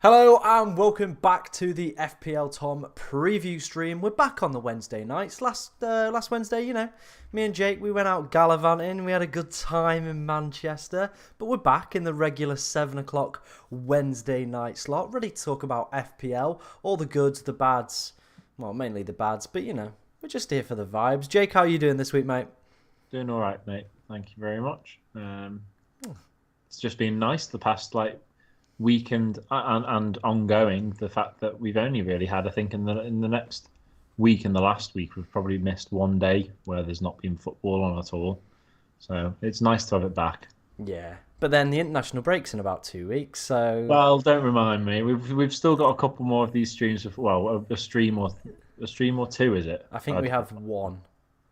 Hello and welcome back to the FPL Tom preview stream. We're back on the Wednesday nights. Last Wednesday, me and Jake, we went out gallivanting. We had a good time in Manchester. But we're back in the regular 7 o'clock Wednesday night slot, ready to talk about FPL, all the goods, the bads. Well, mainly the bads, but we're just here for the vibes. Jake, how are you doing this week, mate? Doing all right, mate. Thank you very much. It's just been nice the past weekend and ongoing. The fact that we've only really had, I think, in the next week and the last week, we've probably missed one day where there's not been football on at all. So it's nice to have it back. Yeah. But then the international break's in about 2 weeks, so Well, don't remind me. We've still got a couple more of these streams. Well, a stream or two, is it? I think we have one.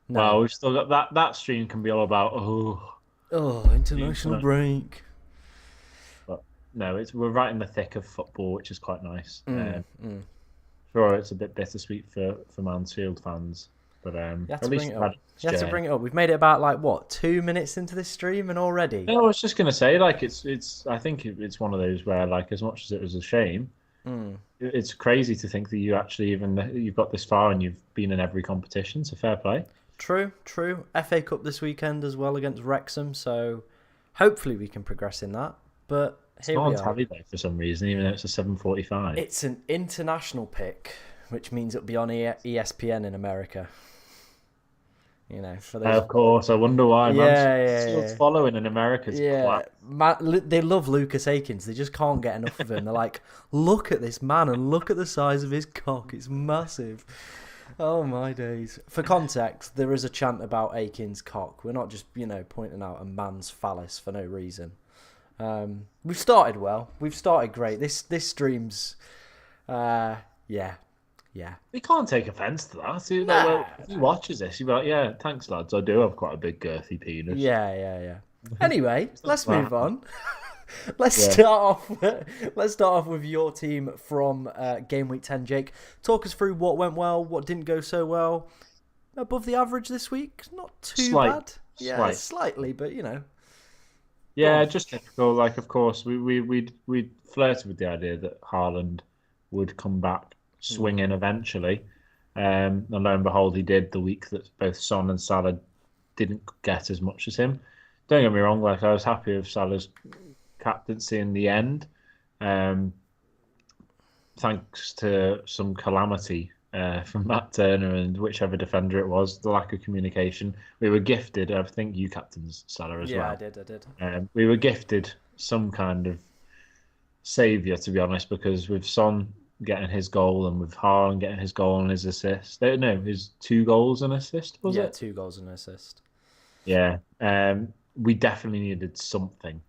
Well, No. we've still got that. That stream can be all about Oh, international break. but no, we're right in the thick of football, which is quite nice. Mm. Sure, it's a bit bittersweet for Mansfield fans, but You have at to bring least it we've had up. You have to journey. bring it up. We've made it about 2 minutes into this stream and already. No, I was just gonna say, it's. I think it's one of those where, as much as it was a shame, Mm. it's crazy to think that you've got this far and you've been in every competition. So fair play. True. FA Cup this weekend as well against Wrexham, so hopefully we can progress in that. But It's here not we on are. telly though for some reason, even though it's a 7:45. It's an international pick, which means it'll be on ESPN in America. For those. Of course, I wonder why Mansfield's Yeah. following in America's Yeah, class. they love Lucas Akins. They just can't get enough of him. They're like, look at this man and look at the size of his cock. It's massive. Oh my days. For context, there is a chant about Akins' cock. We're not just, pointing out a man's phallus for no reason. We've started well. We've started great. This stream's, yeah. We can't take offence to that. Nah. If he watches this, he'll be like, "Yeah, thanks, lads. I do have quite a big girthy penis." Yeah. Anyway, let's Right. move on. Let's Yeah. start off. Let's start off with your team from Game Week 10, Jake. Talk us through what went well, what didn't go so well. Above the average this week, not too bad. Yeah, Slight. slightly, but Go Yeah, on. just typical. Of course, we flirted with the idea that Haaland would come back swinging eventually. And lo and behold, he did the week that both Son and Salah didn't get as much as him. Don't get me wrong, I was happy with Salah's captaincy in the end. Um, Thanks to some calamity from Matt Turner and whichever defender it was, the lack of communication. We were gifted, I think you captains Salah as Yeah, I well. did. We were gifted some kind of saviour, to be honest, because with Son getting his goal and with Haaland getting his goal and his assist, no, his 2 goals and assist, was Yeah, it? 2 goals and an assist. Yeah. We definitely needed something.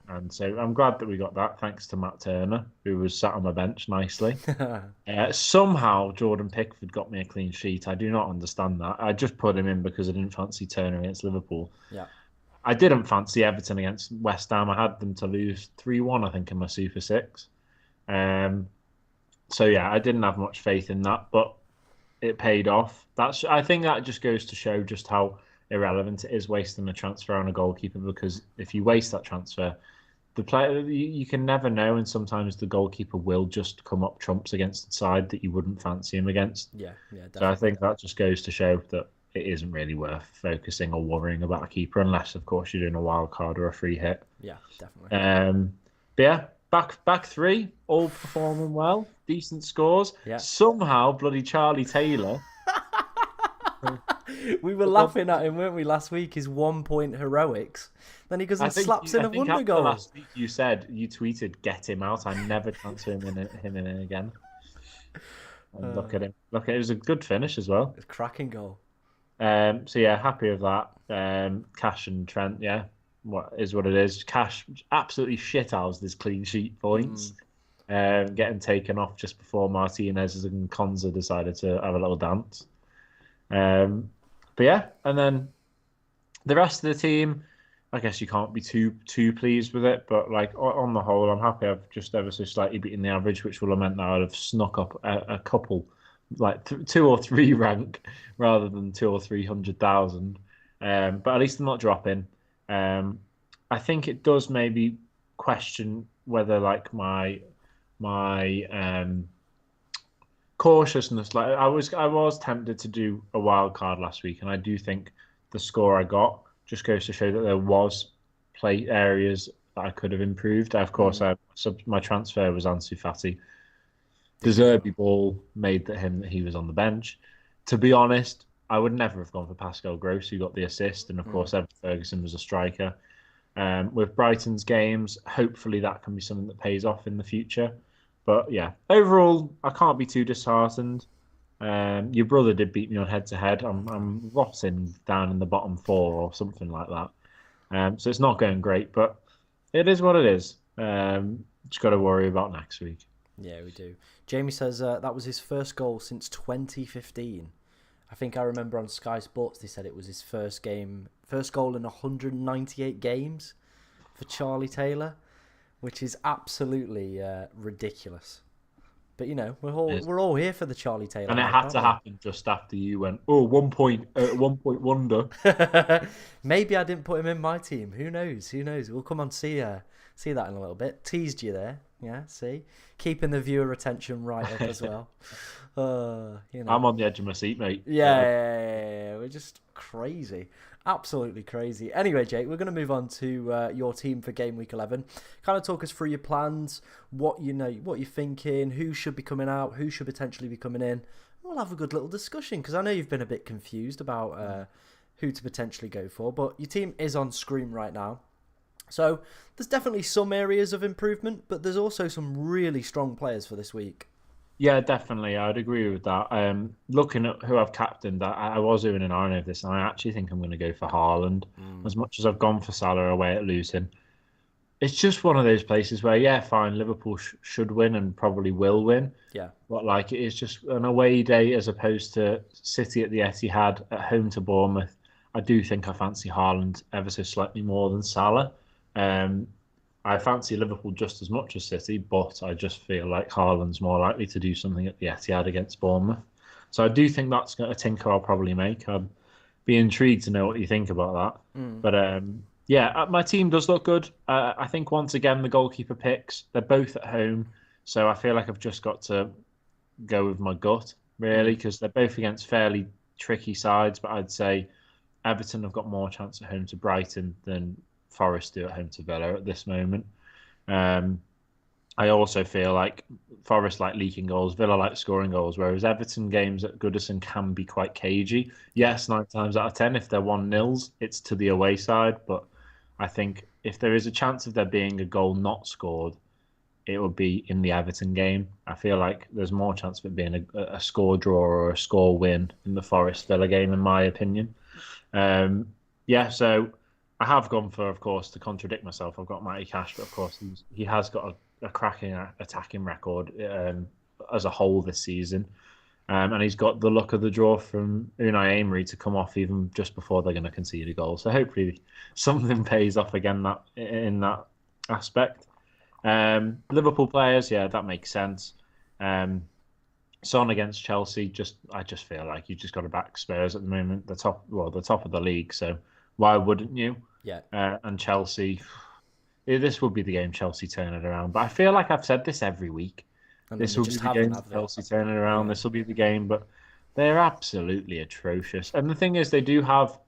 And so I'm glad that we got that, thanks to Matt Turner, who was sat on the bench nicely. Somehow Jordan Pickford got me a clean sheet. I do not understand that. I just put him in because I didn't fancy Turner against Liverpool. Yeah. I didn't fancy Everton against West Ham. I had them to lose 3-1, I think, in my Super Six. Um, so yeah, I didn't have much faith in that, but it paid off. I think that just goes to show just how irrelevant it is wasting a transfer on a goalkeeper, because if you waste that transfer, the player you can never know, and sometimes the goalkeeper will just come up trumps against the side that you wouldn't fancy him against. Yeah, So I definitely. think that just goes to show that it isn't really worth focusing or worrying about a keeper, unless of course you're doing a wild card or a free hit. Yeah, definitely. But yeah, back three, all performing well, decent scores. Yeah. Somehow, bloody Charlie Taylor. We were laughing at him, weren't we, last week, his 1 point heroics. Then he goes I and think slaps in I a think wonder after goal. last week you tweeted, "Get him out. I never transfer him in again." And look at him. It was a good finish as well. It's a cracking goal. So yeah, happy with that. Cash and Trent, yeah, what it is. Cash absolutely shithoused his clean sheet points. Getting taken off just before Martinez and Konza decided to have a little dance. But yeah, and then the rest of the team, I guess you can't be too pleased with it, but on the whole, I'm happy I've just ever so slightly beaten the average, which will have meant that I'd have snuck up a couple, 2 or 3 rank rather than 2 or 300,000. But at least I'm not dropping. I think it does maybe question whether my my cautiousness. Like I was tempted to do a wild card last week, and I do think the score I got just goes to show that there was play areas that I could have improved. Of course, my transfer was Ansu Fati. Deserby ball made him that he was on the bench. To be honest, I would never have gone for Pascal Gross, who got the assist, and of course, Evan Ferguson was a striker. With Brighton's games, hopefully that can be something that pays off in the future. But yeah, overall, I can't be too disheartened. Your brother did beat me on head to head. I'm rotting down in the bottom four or something like that. So it's not going great, but it is what it is. Just got to worry about next week. Yeah, we do. Jamie says that was his first goal since 2015. I think I remember on Sky Sports they said it was his first goal in 198 games for Charlie Taylor, which is absolutely ridiculous. But we're all here for the Charlie Taylor. And it had to happen just after you went, 1 point wonder. Maybe I didn't put him in my team. Who knows? We'll come on see that in a little bit. Teased you there. Yeah, see? Keeping the viewer retention right up as well. I'm on the edge of my seat, mate. Yeah. We're just crazy. Absolutely crazy. Anyway, Jake, we're going to move on to your team for Game Week 11. Kind of talk us through your plans, what you're thinking, who should be coming out, who should potentially be coming in. We'll have a good little discussion because I know you've been a bit confused about who to potentially go for, but your team is on screen right now. So there's definitely some areas of improvement, but there's also some really strong players for this week. Yeah, definitely. I'd agree with that. Looking at who I've captained, I was doing an iron of this, and I actually think I'm going to go for Haaland. As much as I've gone for Salah away at Luton, it's just one of those places where, yeah, fine, Liverpool should win and probably will win. Yeah. But like, it is just an away day as opposed to City at the Etihad at home to Bournemouth. I do think I fancy Haaland ever so slightly more than Salah. I fancy Liverpool just as much as City, but I just feel like Haaland's more likely to do something at the Etihad against Bournemouth. So I do think that's a tinker I'll probably make. I'd be intrigued to know what you think about that. But yeah, my team does look good. I think once again the goalkeeper picks, they're both at home, so I feel like I've just got to go with my gut really because they're both against fairly tricky sides. But I'd say Everton have got more chance at home to Brighton than Forest do at home to Villa at this moment. I also feel like Forest like leaking goals, Villa like scoring goals, whereas Everton games at Goodison can be quite cagey. Yes, 9 times out of 10, if they're 1-0s, it's to the away side. But I think if there is a chance of there being a goal not scored, it would be in the Everton game. I feel like there's more chance of it being a score draw or a score win in the Forest Villa game, in my opinion. Yeah, so I have gone for, of course, to contradict myself. I've got Matty Cash, but of course he has got a cracking attacking record as a whole this season. And he's got the luck of the draw from Unai Emery to come off even just before they're going to concede a goal. So hopefully something pays off again in that aspect. Liverpool players, yeah, that makes sense. Son against Chelsea, I just feel like you just got to back Spurs at the moment. The top of the league. So why wouldn't you? Yeah. And Chelsea, this will be the game Chelsea turn it around. But I feel like I've said this every week. This will be the game Chelsea turn it around. This will be the game, but they're absolutely atrocious. And the thing is, they do have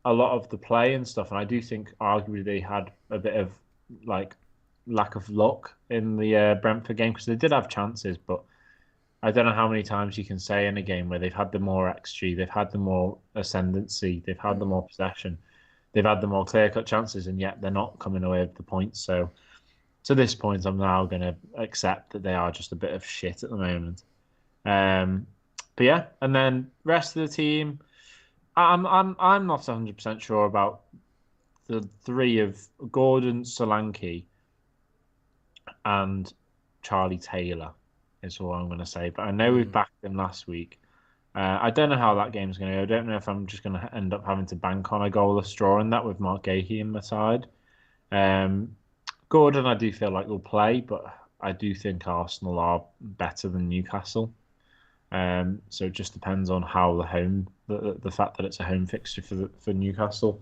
a lot of the play and stuff, and I do think arguably they had a bit of like lack of luck in the Brentford game because they did have chances, but I don't know how many times you can say in a game where they've had the more XG, they've had the more ascendancy, they've had the more possession, they've had the more clear-cut chances, and yet they're not coming away with the points. So to this point, I'm now going to accept that they are just a bit of shit at the moment. But yeah, and then rest of the team, I'm not 100% sure about the three of Gordon, Solanke, and Charlie Taylor is all I'm going to say. But I know we've backed him last week. I don't know how that game's going to go. I don't know if I'm just going to end up having to bank on a goalless draw in that with Mark Gahey in my side. Gordon, I do feel like will play, but I do think Arsenal are better than Newcastle. So it just depends on how the fact that it's a home fixture for Newcastle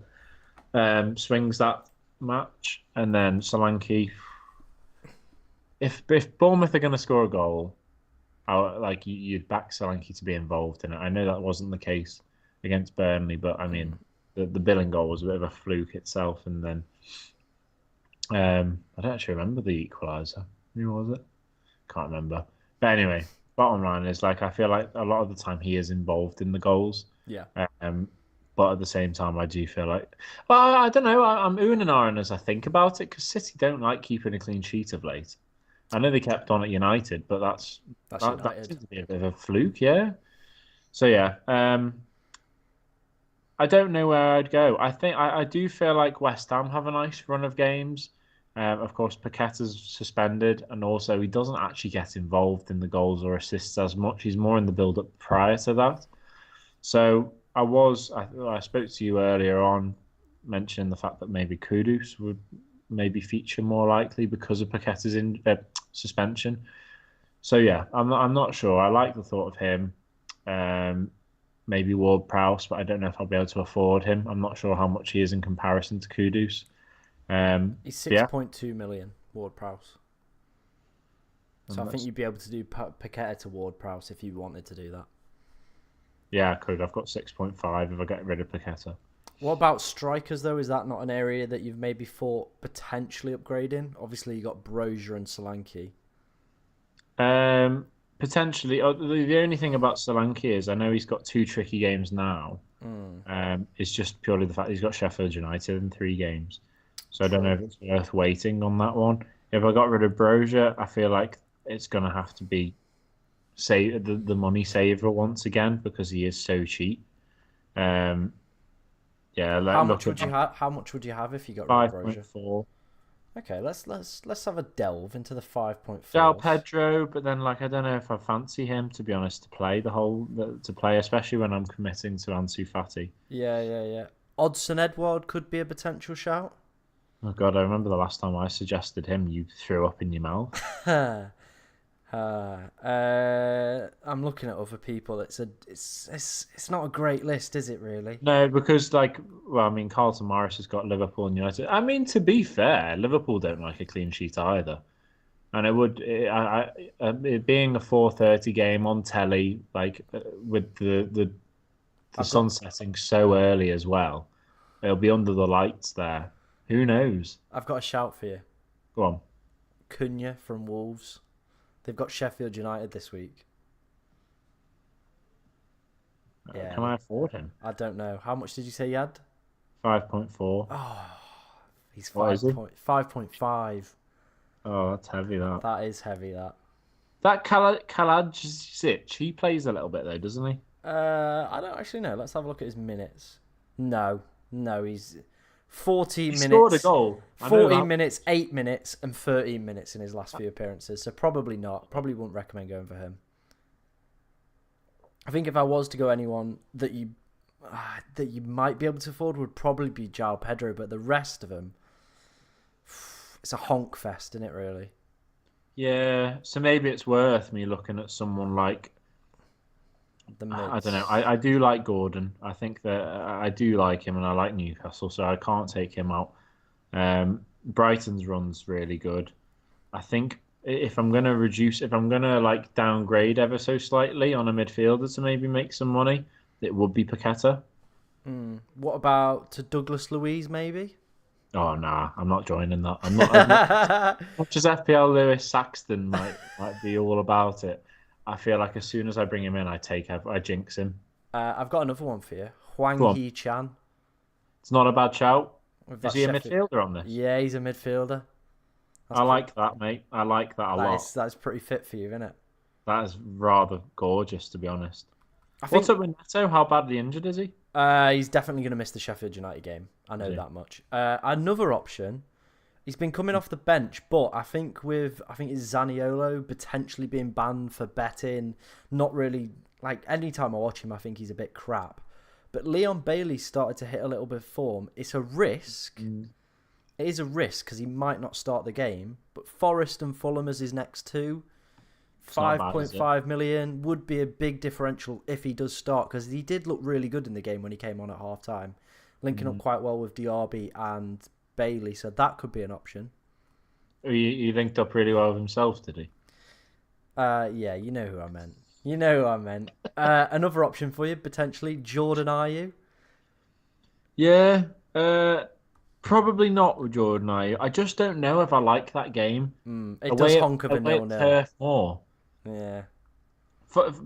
swings that match. And then Solanke, if Bournemouth are going to score a goal, like you'd back Solanke to be involved in it. I know that wasn't the case against Burnley, but I mean the Billing goal was a bit of a fluke itself, and then I don't actually remember the equaliser. Who was it? Can't remember. But anyway, bottom line is like I feel like a lot of the time he is involved in the goals. Yeah. But at the same time, I do feel like, well, I don't know. I'm oohing and ahhing as I think about it because City don't like keeping a clean sheet of late. I know they kept on at United, but that United. seems to be a bit of a fluke, yeah. So yeah, I don't know where I'd go. I do feel like West Ham have a nice run of games. Of course, Paqueta's suspended, and also he doesn't actually get involved in the goals or assists as much. He's more in the build-up prior to that. So I spoke to you earlier on, mentioning the fact that maybe Kudus would maybe feature more likely because of Paqueta's suspension. So yeah, I'm not sure. I like the thought of him. Maybe Ward-Prowse, but I don't know if I'll be able to afford him. I'm not sure how much he is in comparison to Kudus. He's 6.2 million, Ward-Prowse. So I think you'd be able to do Paqueta to Ward-Prowse if you wanted to do that. Yeah, I could. I've got 6.5 if I get rid of Paqueta. What about strikers, though? Is that not an area that you've maybe thought potentially upgrading? Obviously, you got Brozier and Solanke. Potentially. The only thing about Solanke is I know he's got 2 tricky games now. It's just purely the fact he's got Sheffield United in 3 games. So I don't know if it's worth waiting on that one. If I got rid of Brozier, I feel like it's going to have to be the money saver once again because he is so cheap. Yeah. How much would you have? How much would you have if you got rid of Brozier? 5.4. Okay, let's have a delve into the 5.4. João Pedro, but then I don't know if I fancy him to be honest to play, especially when I'm committing to Ansu Fati. Yeah. Odsonne Edouard could be a potential shout. Oh God, I remember the last time I suggested him, you threw up in your mouth. I'm looking at other people. It's not a great list, is it really? No, because Carlton Morris has got Liverpool and United. I mean, to be fair, Liverpool don't like a clean sheet either, and it being a 4:30 game on telly, with the sun setting so early as well, it'll be under the lights there. Who knows? I've got a shout for you. Go on. Cunha from Wolves. They've got Sheffield United this week. Yeah. Can I afford him? I don't know. How much did you say you had? 5.4. Oh, he's 5.5. Oh, that's heavy, that. That is heavy, that. That Kalajic, he plays a little bit, though, doesn't he? I don't actually know. Let's have a look at his minutes. No, he's 14 minutes. He scored a goal. 14 minutes, 8 minutes, and 13 minutes in his last few appearances. So probably not. Probably wouldn't recommend going for him. I think if I was to go anyone that you might be able to afford would probably be João Pedro, but the rest of them, it's a honk fest, isn't it, really? Yeah, so maybe it's worth me looking at someone like I don't know. I do like Gordon. I think that I do like him, and I like Newcastle, so I can't take him out. Brighton's run's really good. I think if I'm gonna downgrade ever so slightly on a midfielder to maybe make some money, it would be Paqueta. What about to Douglas Luiz maybe? Oh nah, I'm not joining that. I'm not as much as FPL Lewis Saxton might be all about it. I feel like as soon as I bring him in, I jinx him. I've got another one for you. Hwang Hee-chan. It's not a bad shout. Is he a midfielder on this? Yeah, he's a midfielder. I like that, mate. I like that a lot. That's pretty fit for you, isn't it? That is rather gorgeous, to be honest. What's up with Neto? How badly injured is he? He's definitely going to miss the Sheffield United game. I know that much. Another option. He's been coming off the bench, but I think it's Zaniolo potentially being banned for betting. Not really, anytime I watch him, I think he's a bit crap. But Leon Bailey started to hit a little bit of form. It's a risk. It is a risk because he might not start the game. But Forest and Fulham as his next two, 5.5 million would be a big differential if he does start, because he did look really good in the game when he came on at half time, linking up quite well with Diaby and Bailey, so that could be an option. He linked up really well with himself, did he? Yeah, you know who I meant. You know who I meant. Another option for you, potentially, Jordan Ayew. Yeah, probably not with Jordan. I just don't know if I like that game. It does honk of a Away at 0-0. Turf Moor. Yeah,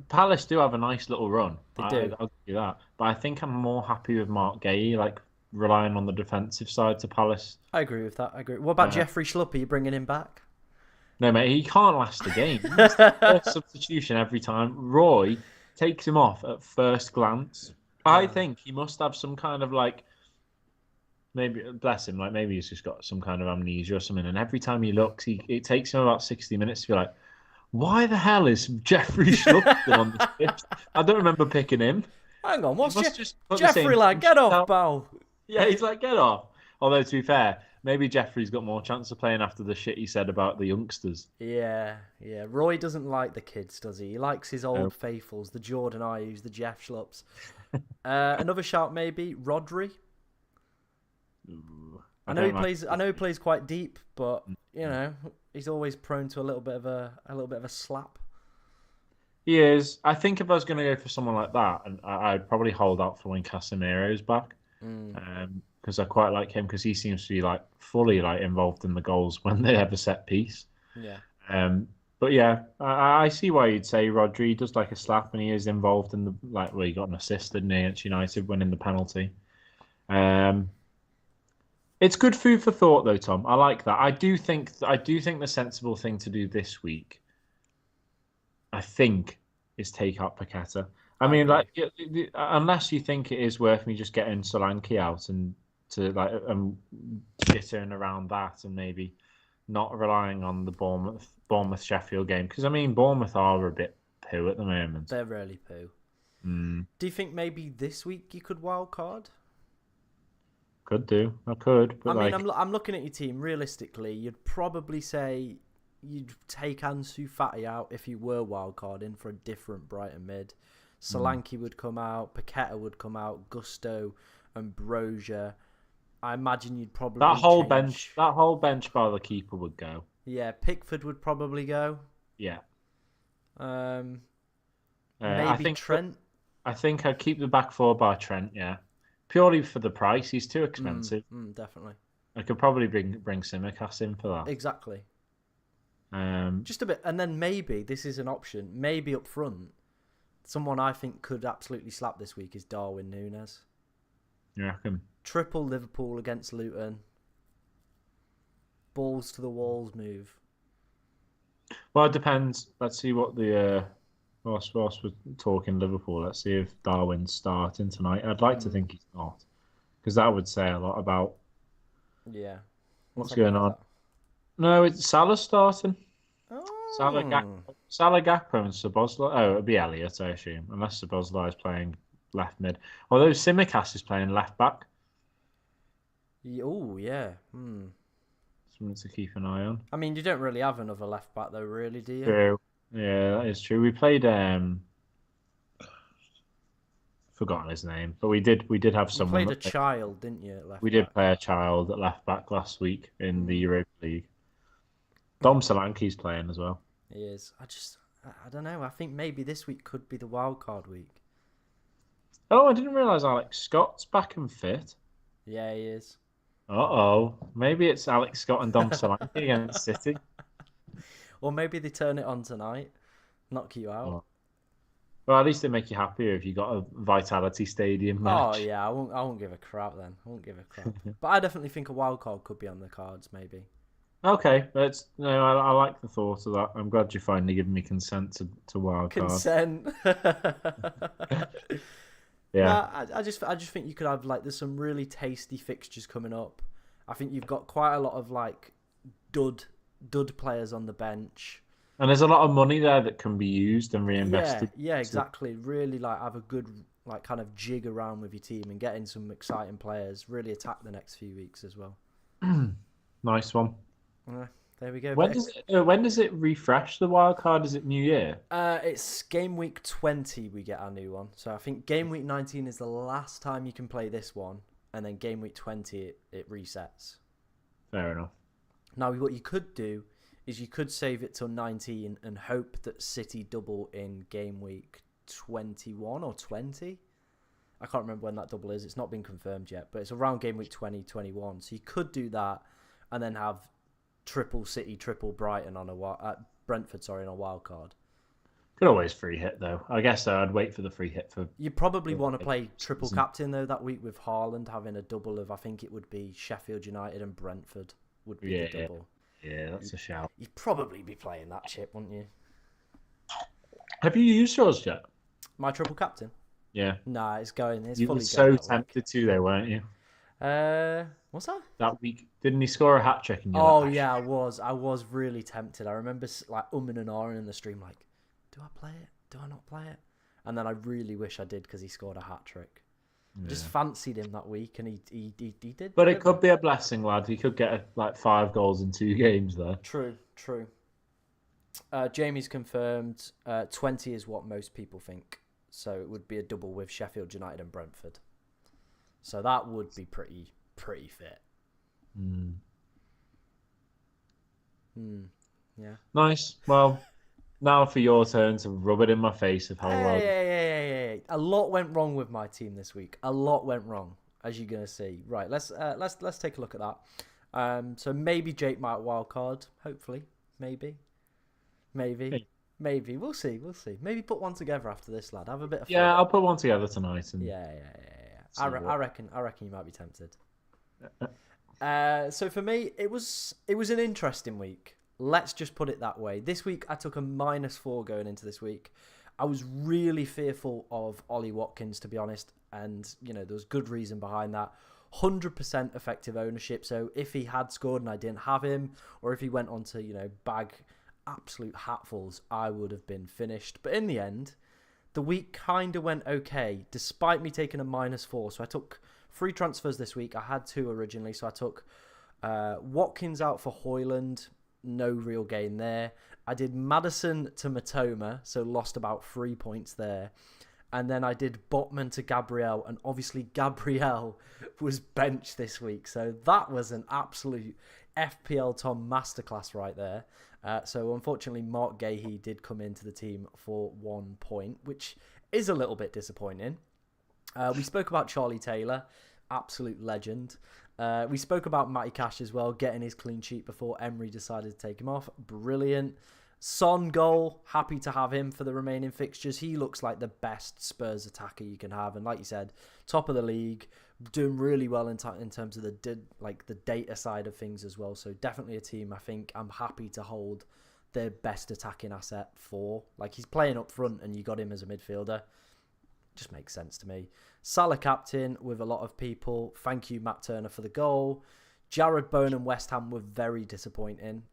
Palace do have a nice little run. they do. I'll give you that. But I think I'm more happy with Mark Gay, like relying on the defensive side to Palace. I agree with that. I agree. What about Uh, Jeffrey Schlupp? Are you bringing him back? no, mate, he can't last a game. He's the first substitution every time. Roy takes him off at first glance. I think he must have some kind of like maybe bless him, like maybe he's just got some kind of amnesia or something. And every time he looks, it takes him about 60 minutes to be like, why the hell is Jeffrey Schlupp on this pitch? I don't remember picking him. Hang on, what's Just put the Jeffrey same like? Get off, out. pal. Yeah, he's like, get off. Although to be fair, maybe Jeffrey's got more chance of playing after the shit he said about the youngsters. Yeah, yeah. Roy doesn't like the kids, does he? He likes his old No. faithfuls, the Jordan Ayew's, the Jeff Schlupps. Another shout, maybe Rodri. Ooh, I know he don't like- plays. I know he plays quite deep, but you know he's always prone to a little bit of a slap. He is. I think if I was going to go for someone like that, and I'd probably hold out for when Casemiro's back, because I quite like him because he seems to be like fully like involved in the goals when they have a set piece. Yeah. But yeah, I see why you'd say Rodri. He does like a slap, and he is involved in the like. Well, he got an assist, didn't he, against United, winning the penalty. It's good food for thought, though, Tom. I like that. I do think the sensible thing to do this week, I think, is take out Paqueta. I mean, agree. like, unless you think it is worth me just getting Solanke out and to like jittering around that, and maybe not relying on the Bournemouth Sheffield game, because I mean Bournemouth are a bit poo at the moment. They're really poo. Mm, Do you think maybe this week you could wild card? could do. I could, but I mean, like, I'm looking at your team. Realistically, you'd probably say you'd take Ansu Fati out if you were wildcarding for a different Brighton mid. Solanke would come out, Paqueta would come out, Gusto and Brozier. I imagine you'd probably that whole change. bench by the keeper would go. Yeah, Pickford would probably go. Yeah. Maybe I think Trent. I think I'd keep the back four by Trent. Yeah, purely for the price. He's too expensive. Definitely. I could probably bring Simicast in for that. Exactly. Um, Just a bit, and then maybe this is an option. Maybe up front, someone I think could absolutely slap this week is Darwin Núñez. you reckon? Triple Liverpool against Luton. Balls to the walls move. Well, it depends. Let's see what the whilst we're talking Liverpool. Let's see if Darwin's starting tonight. I'd like to think he's not, because that would say a lot about Yeah. what's Let's have a going look on. at No, it's Salah starting. that. Salah Gakpo and Szoboszlai. Oh, it'll be Elliott, I assume, unless Szoboszlai is playing left mid. Although Simicast is playing left back. Oh, yeah. Something to keep an eye on. I mean, you don't really have another left back though, really, do you? True. Yeah, that is true. We played forgotten his name, but we did have You someone played a child, didn't you? At left we did back? play a child at left back last week in the Europa League. Dom Solanke's playing as well. He is. I don't know. I think maybe this week could be the wild card week. Oh, I didn't realise Alex Scott's back and fit. Yeah, he is. Uh-oh. Maybe it's Alex Scott and Dom Solanke against City. Or maybe they turn it on tonight, knock you out. Oh. Well, at least they make you happier if you got a Vitality Stadium match. Oh yeah, I won't give a crap then. I won't give a crap. But I definitely think a wild card could be on the cards, maybe. Okay, I like the thought of that. I'm glad you finally given me consent to wild card. Consent. Yeah. Nah, I just think you could have like there's some really tasty fixtures coming up. I think you've got quite a lot of like dud players on the bench. And there's a lot of money there that can be used and reinvested. Yeah, exactly. Really like have a good like kind of jig around with your team and get in some exciting players. Really attack the next few weeks as well. Nice one. There we go. When does it refresh the wild card? Is it New Year? It's game week 20 we get our new one. So I think game week 19 is the last time you can play this one, and then game week 20 it resets. Fair enough. Now, what you could do is you could save it till 19 and hope that City double in game week 21 or 20. I can't remember when that double is. It's not been confirmed yet, but it's around game week 20, 21. So you could do that and then have triple City, triple Brighton on Brentford, on a wild card. Could always free hit though. I guess I'd wait for the free hit for. You probably want to play triple captain though that week with Haaland having a double of, I think it would be Sheffield United and Brentford would be the double. Yeah, that's a shout. You'd probably be playing that chip, wouldn't you? Have you used yours yet? My triple captain? Yeah. Nah, it's going. It's you fully were so going tempted to though, weren't you? What's that? That week, didn't he score a hat trick? And yeah, I was really tempted. I remember like umming and ahhing in the stream, like, do I play it? Do I not play it? And then I really wish I did because he scored a hat trick. I just fancied him that week, and he did. But it could be a blessing, lad. He could get like 5 goals in 2 games there. True. Jamie's confirmed 20 is what most people think. So it would be a double with Sheffield United and Brentford. So that would be pretty fit. Yeah. Nice. Well, now for your turn to rub it in my face of how well. Hey. A lot went wrong with my team this week. A lot went wrong, as you're gonna see. Right. Let's take a look at that. So maybe Jake might wildcard. Hopefully, maybe. We'll see. Maybe put one together after this, lad. Have a bit of fun. Yeah, I'll put one together tonight. And yeah. I reckon you might be tempted. So for me, it was an interesting week. Let's just put it that way. This week, I took a -4 going into this week. I was really fearful of Ollie Watkins, to be honest. And, there was good reason behind that. 100% effective ownership. So if he had scored and I didn't have him, or if he went on to, bag absolute hatfuls, I would have been finished. But in the end, the week kind of went okay, despite me taking a -4. So I took 3 transfers this week. I had 2 originally. So I took Watkins out for Højlund. No real gain there. I did Maddison to Matoma, so lost about 3 points there. And then I did Botman to Gabriel, and obviously Gabriel was benched this week. So that was an absolute FPL Tom masterclass right there. So unfortunately, Mark Gahey did come into the team for 1 point, which is a little bit disappointing. We spoke about Charlie Taylor, absolute legend. We spoke about Matty Cash as well, getting his clean sheet before Emery decided to take him off. Brilliant. Son goal, happy to have him for the remaining fixtures. He looks like the best Spurs attacker you can have. And like you said, top of the league, doing really well in terms of the data side of things as well. So definitely a team I think I'm happy to hold their best attacking asset for. Like, he's playing up front and you got him as a midfielder. Just makes sense to me. Salah captain with a lot of people. Thank you, Matt Turner, for the goal. Jared Bowen and West Ham were very disappointing,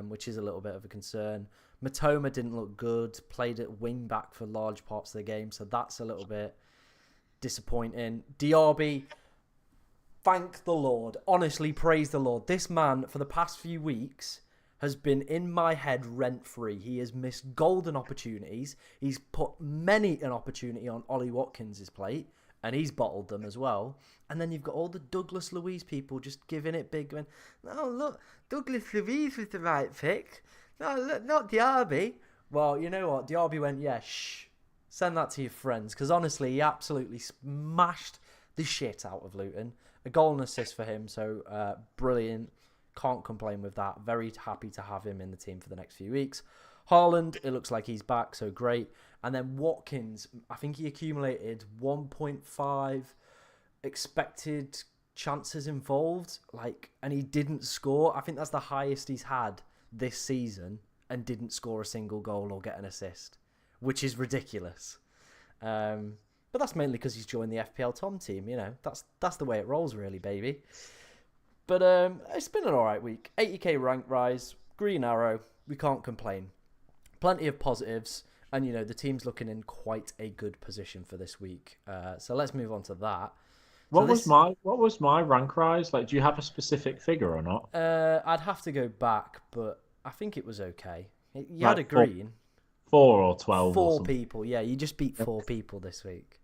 which is a little bit of a concern. Matoma didn't look good. Played at wing back for large parts of the game, so that's a little bit disappointing. Diaby, thank the Lord. Honestly, praise the Lord. This man, for the past few weeks, has been in my head rent-free. He has missed golden opportunities. He's put many an opportunity on Ollie Watkins' plate, and he's bottled them as well. And then you've got all the Douglas Luiz people just giving it big. Going, no, look, Douglas Luiz was the right pick. No, look, not Diaby. Well, you know what? Diaby went, yeah, shh. Send that to your friends. Because honestly, he absolutely smashed the shit out of Luton. A goal and assist for him, so brilliant. Can't complain with that. Very happy to have him in the team for the next few weeks. Haaland, it looks like he's back, so great. And then Watkins, I think he accumulated 1.5 expected chances involved, and he didn't score. I think that's the highest he's had this season and didn't score a single goal or get an assist, which is ridiculous. But that's mainly because he's joined the FPL Tom team, That's the way it rolls, really, baby. But it's been an alright week. 80k rank rise, green arrow, we can't complain. Plenty of positives, and the team's looking in quite a good position for this week. So let's move on to that. What was my rank rise? Like, do you have a specific figure or not? I'd have to go back, but I think it was okay. You had a green. 4 or 12. Four people, yeah. You just beat 4 people this week.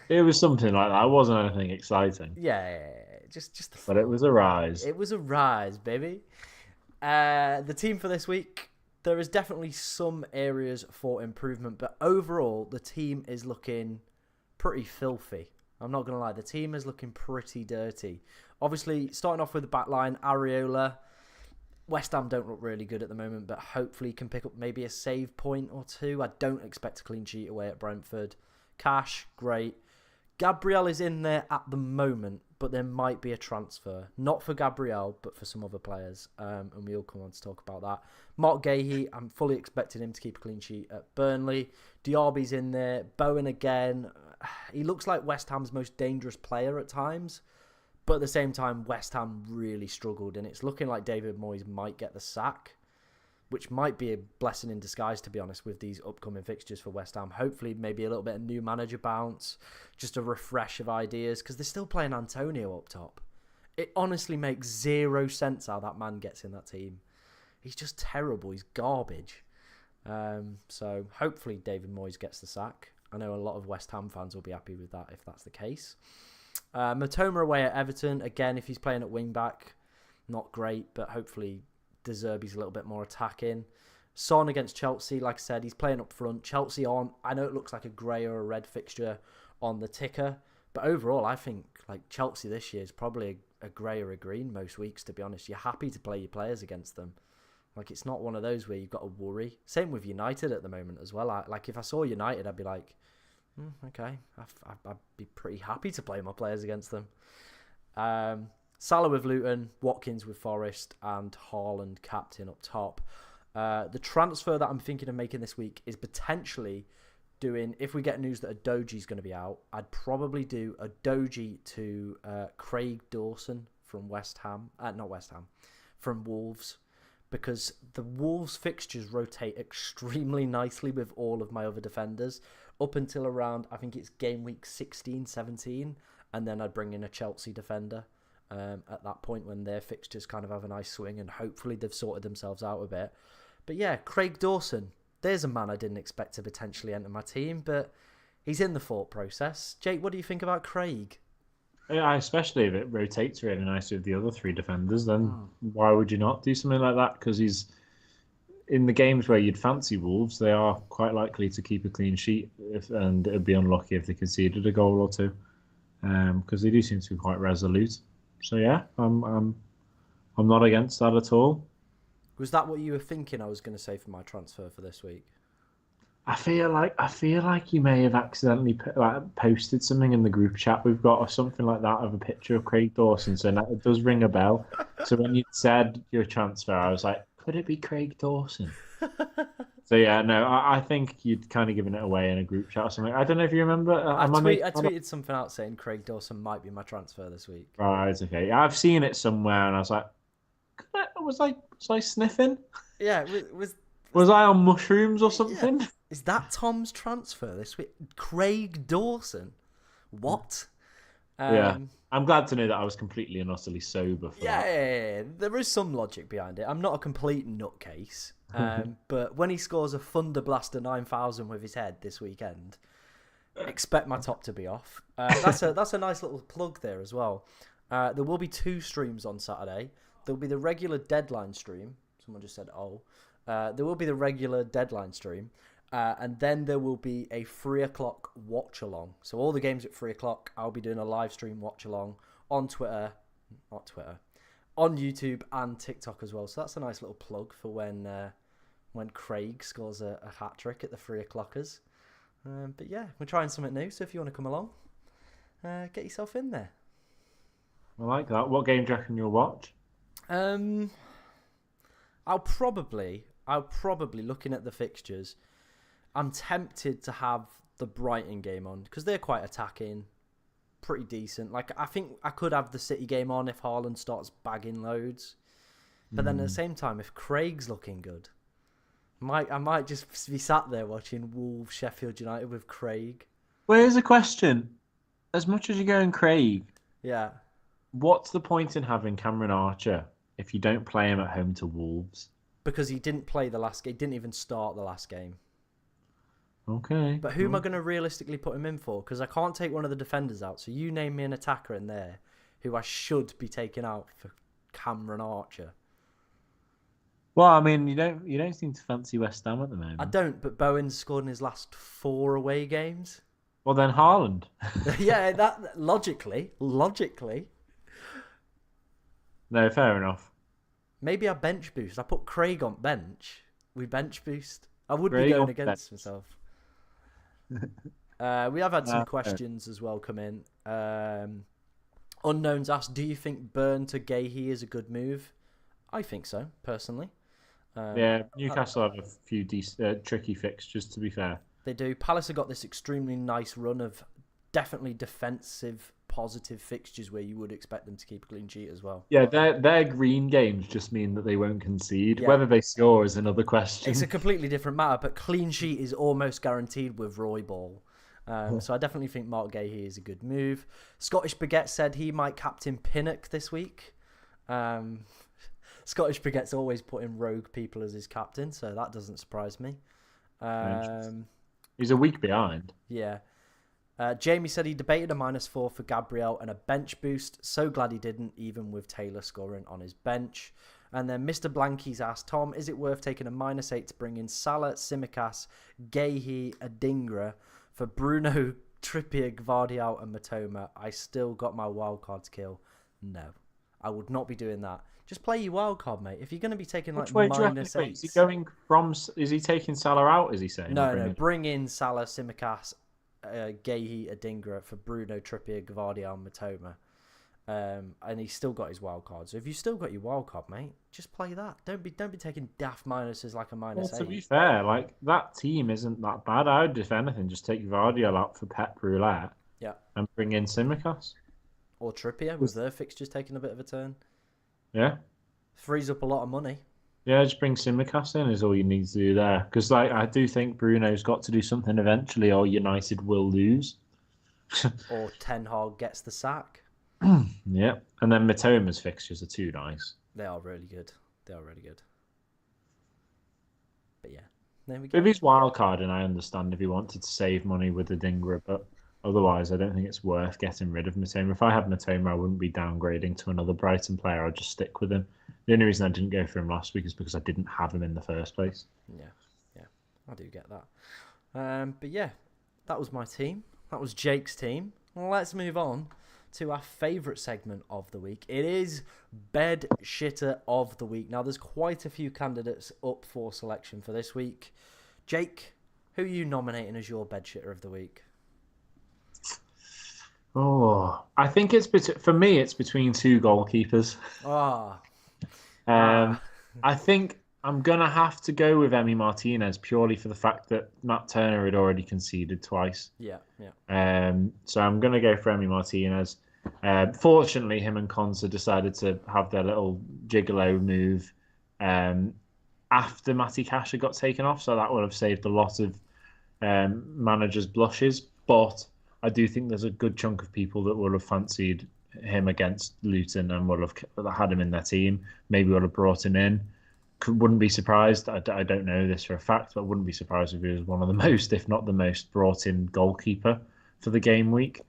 It was something like that. It wasn't anything exciting. Yeah. Just. But it was a rise. It was a rise, baby. The team for this week, there is definitely some areas for improvement, but overall, the team is looking pretty filthy. I'm not going to lie, the team is looking pretty dirty. Obviously, starting off with the back line, Areola. West Ham don't look really good at the moment, but hopefully he can pick up maybe a save point or two. I don't expect a clean sheet away at Brentford. Cash, great. Gabriel is in there at the moment, but there might be a transfer. Not for Gabriel, but for some other players. And we'll come on to talk about that. Mark Gahey, I'm fully expecting him to keep a clean sheet at Burnley. Diaby's in there. Bowen again. He looks like West Ham's most dangerous player at times. But at the same time, West Ham really struggled. And it's looking like David Moyes might get the sack, which might be a blessing in disguise, to be honest, with these upcoming fixtures for West Ham. Hopefully, maybe a little bit of new manager bounce, just a refresh of ideas, because they're still playing Antonio up top. It honestly makes zero sense how that man gets in that team. He's just terrible. He's garbage. So hopefully David Moyes gets the sack. I know a lot of West Ham fans will be happy with that if that's the case. Matoma away at Everton. Again, if he's playing at wing-back, not great, but hopefully De Zerbi's a little bit more attacking. Son against Chelsea, like I said, he's playing up front. Chelsea on, I know it looks like a grey or a red fixture on the ticker, but overall, I think like Chelsea this year is probably a grey or a green most weeks, to be honest. You're happy to play your players against them. Like, it's not one of those where you've got to worry. Same with United at the moment as well. Like, if I saw United, I'd be like, okay, I'd be pretty happy to play my players against them. Salah with Luton, Watkins with Forest, and Haaland captain up top. The transfer that I'm thinking of making this week is potentially doing, if we get news that a Doji's going to be out, I'd probably do a Doji to Craig Dawson from from Wolves, because the Wolves fixtures rotate extremely nicely with all of my other defenders up until around, I think it's game week 16, 17, and then I'd bring in a Chelsea defender at that point when their fixtures kind of have a nice swing and hopefully they've sorted themselves out a bit. But yeah, Craig Dawson, there's a man I didn't expect to potentially enter my team, but he's in the thought process. Jake, what do you think about Craig? Yeah, especially if it rotates really nicely with the other three defenders, then why would you not do something like that? Because he's in the games where you'd fancy Wolves, they are quite likely to keep a clean sheet, and it'd be unlucky if they conceded a goal or two, because they do seem to be quite resolute. So yeah, I'm not against that at all. Was that what you were thinking I was going to say for my transfer for this week? I feel like you may have accidentally posted something in the group chat we've got or something like that of a picture of Craig Dawson, so that it does ring a bell. So when you said your transfer, I was like, could it be Craig Dawson? So yeah, no, I think you'd kind of given it away in a group chat or something. I don't know if you remember. I tweeted something out saying Craig Dawson might be my transfer this week. Right, okay. I've seen it somewhere, and I was like, was I sniffing? Yeah, was I on mushrooms or something? Yeah. Is that Tom's transfer this week? Craig Dawson? What? Yeah. I'm glad to know that I was completely and utterly sober for that. Yeah, there is some logic behind it. I'm not a complete nutcase. But when he scores a Thunder Blaster 9000 with his head this weekend, expect my top to be off. That's a nice little plug there as well. There will be 2 streams on Saturday. There'll be the regular deadline stream. Someone just said, oh. There will be the regular deadline stream. And then there will be a 3 o'clock watch along. So all the games at 3 o'clock, I'll be doing a live stream watch along on on YouTube and TikTok as well. So that's a nice little plug for when Craig scores a hat trick at the 3 o'clockers. But yeah, we're trying something new. So if you want to come along, get yourself in there. I like that. What game do you reckon you'll watch? I'll probably looking at the fixtures, I'm tempted to have the Brighton game on because they're quite attacking, pretty decent. Like, I think I could have the City game on if Haaland starts bagging loads. But then at the same time, if Craig's looking good, I might just be sat there watching Wolves Sheffield United with Craig. Well, here's a question. As much as you're going Craig, yeah, what's the point in having Cameron Archer if you don't play him at home to Wolves? Because he didn't play the last game. He didn't even start the last game. Okay. But who am I going to realistically put him in for? Because I can't take one of the defenders out. So you name me an attacker in there who I should be taking out for Cameron Archer. Well, I mean, you don't seem to fancy West Ham at the I moment. don't, but Bowen's scored in his last 4 away games. Well, then Haaland. Yeah, that logically, No, fair enough. maybe I bench boost. I put Craig on bench. We bench boost. I would be Greg going on against bench. myself. We have had some Fair. questions as well come in. Unknowns asked, do you think Burn to Gahey is a good move? I think so, personally. Yeah, I, Newcastle have a few tricky fixtures, to be fair. They do. Palace have got this extremely nice run of definitely defensive, positive fixtures where you would expect them to keep a clean sheet as well. Yeah, their green games just mean that they won't concede. Yeah, Whether they score is another it's a question. completely different matter, but clean sheet is almost guaranteed with Roy Ball. So I definitely think Mark Gahey is a good move. Scottish Baguette said he might captain Pinnock this week. Scottish Baguette's always putting rogue people as his captain, so that doesn't surprise me. He's a week behind. Yeah. Jamie said he debated a -4 for Gabriel and a bench boost. So glad he didn't, even with Taylor scoring on his bench. And then Mr. Blanky's asked, Tom, is it worth taking a -8 to bring in Salah, Simicas, Gahey, Adingra for Bruno, Trippier, Gvardiol and Matoma? I still got my wildcard to kill. No, I would not be doing that. Just play your wildcard, mate. If you're going to be taking like Which way do you reckon? -8... Is he going from? Is he taking Salah out? Is he saying? No, bring in Salah, Simicas, Gahey, Adingra for Bruno, Trippier, Gvardiol, and Matoma. And he's still got his wild card. So if you've still got your wild card, mate, just play that. Don't be taking daft minuses like a -8. Well, to be fair, like that team isn't that bad. I would, if anything, just take Vardiol out for Pep Roulette. Yeah. And bring in Simicas. Or Trippier with their fixtures taking a bit of a turn. Yeah. Frees up a lot of money. Yeah, just bring Simicas in is all you need to do there. Because like I do think Bruno's got to do something eventually, or United will lose. Or Ten Hag gets the sack. Yeah, and then Mitoma's fixtures are too nice. They are really good. But yeah, there we go. If he's wildcarding, I understand if he wanted to save money with the Dingra, but otherwise, I don't think it's worth getting rid of Mitoma. If I had Mitoma, I wouldn't be downgrading to another Brighton player. I'd just stick with him. The only reason I didn't go for him last week is because I didn't have him in the first place. Yeah, I do get that. But yeah, that was my team. That was Jake's team. Let's move on to our favourite segment of the week. It is Bed Shitter of the Week. Now, there's quite a few candidates up for selection for this week. Jake, who are you nominating as your Bed Shitter of the Week? Oh, I think for me, it's between two goalkeepers. I think I'm gonna have to go with Emi Martinez purely for the fact that Matt Turner had already conceded twice. Yeah. So I'm gonna go for Emi Martinez. Fortunately, him and Konsa decided to have their little gigolo move after Matty Cash had got taken off, so that would have saved a lot of managers' blushes. But I do think there's a good chunk of people that would have fancied him against Luton and would have had him in their team. Maybe would have brought him in. Wouldn't be surprised. I don't know this for a fact, but wouldn't be surprised if he was one of the most, if not the most, brought in goalkeeper for the game week.